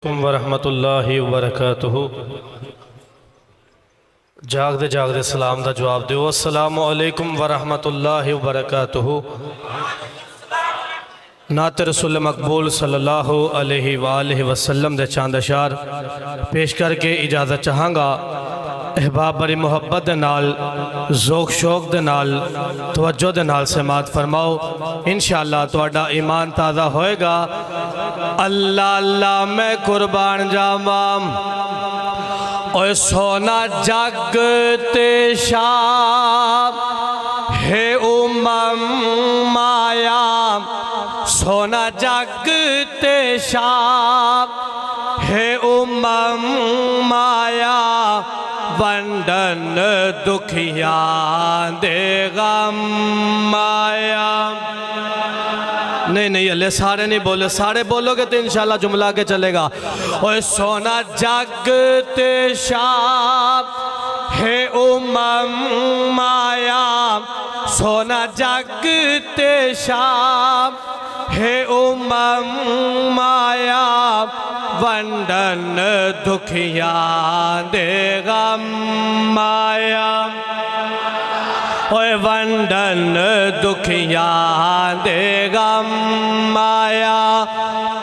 वरहमतुल्लाहि वबरकातुहू। जागदे जागदे सलाम दा जवाब दो। अस्सलामु अलैकुम वरहमतुल्लाहि वबरकातुहू। नात रसूल मकबूल सल्लल्लाहु अलैहि वालैहि वसल्लम दे चंद अशार पेश करके इजाज़त चाहांगा। अहबाब बड़ी मुहब्बत दे नाल ज़ौक़ शौक़ दे नाल तवज्जो दे नाल समात फरमाओ। इंशाअल्लाह तुहाडा ईमान ताज़ा होएगा। अल्लाह अल्लाह मैं कुर्बान जावां। ओए सोना जग ते शाम है उमम माया, सोना जग ते शाम है उमम माया, वंडन दुखिया दे गम माया। नहीं अल्ले सारे नहीं बोले, सारे बोलोगे तो इंशाल्लाह जुमला के चलेगा। ओए सोना जग ते शाम है उमम माया, सोना जग ते शाम है उमम माया, वंडन दुखिया दे गम माया। ओए वंडन दुखिया दे गम माया।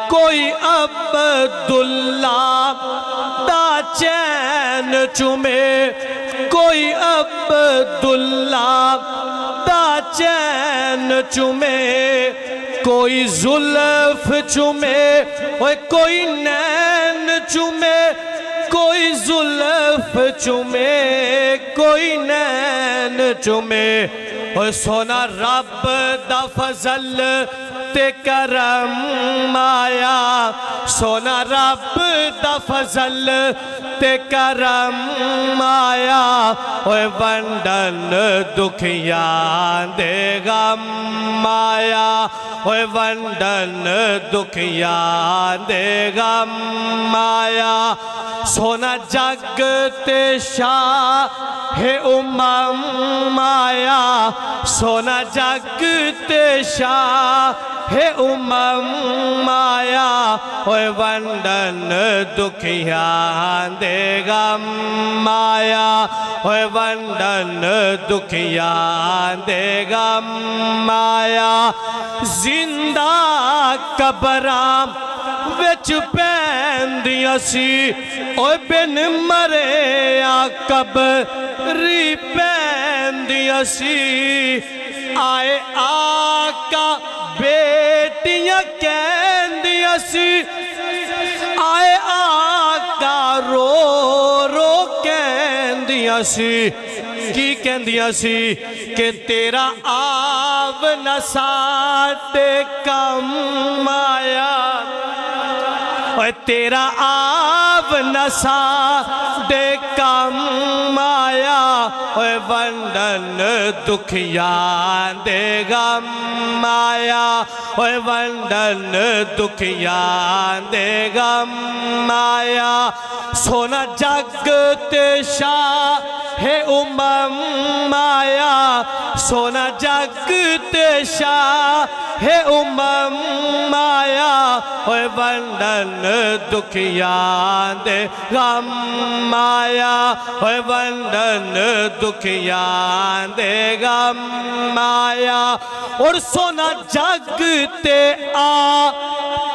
कोई अब्दुल्ला दा चैन चुमे, कोई अब्दुल्ला दा चैन चुमे, कोई जुल्फ चुमे, ओए कोई नैन चुमे, कोई जुल्फ चुमे, कोई नैन चुमे। ओए सोना रब दा फजल ते करम माया, सोना रब दा फजल ते करम माया। ओए वंडन दुखिया दे गम माया, ओए वंडन दुखिया दे गम माया। सोना जग ते शाह है उमम माया, सोना जग ते शाह है उमम माया। ओए वंडन दुखिया दे गम माया, ओए वंडन दुखिया दे गम माया। जिंदा कबरां विच पैंदियां सी, ओए बिन मरे आ कबरी पैंदियां सी। आए आका बेटियां कहंदियां सी, आए आका रो रो कहंदियां सी। की कहंदियां सी कि तेरा आव न साडे कम आया, ओए तेरा आव न साडे कम आया। ओए वंडन दुखिया दे गम माया, ओए वंडन दुखिया दे गम माया। सोना जग ते शाह है उमम माया, सोना जग ते शाह है उमम माया। ओए वंडन दुखिया दे गम माया, ओए वंडन दुखिया दे गम माया। और सोना जग ते आ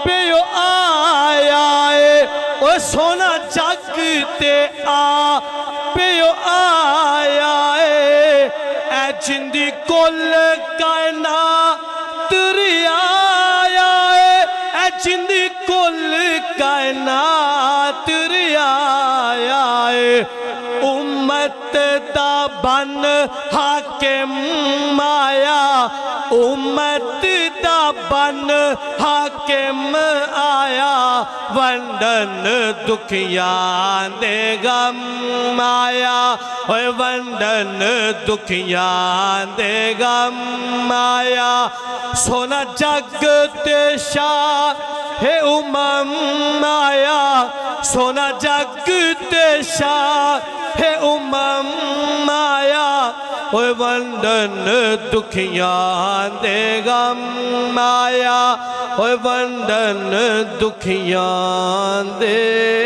पियो आया है, ओए सोना जग ते आ पियो आया है। ऐ जिंदी कुल कायनात रियाया है, ऐ जिंदी कुल कायनात रियाया है। उम्मत दा बन हाकिम माया, उम्मत दा बन हाकिम आया। वंडन दुखिया दे गम माया, ओए वंडन दुखिया दे गम माया। सोना जग ते शाह है उमम माया, सोना जग ते शाह है उमम माया। ਓਏ ਵੰਡਨ ਦੁਖੀਆਂ ਦੇ ਗਮ ਆਇਆ ਓਏ ਵੰਡਨ ਦੁਖੀਆਂ ਦੇ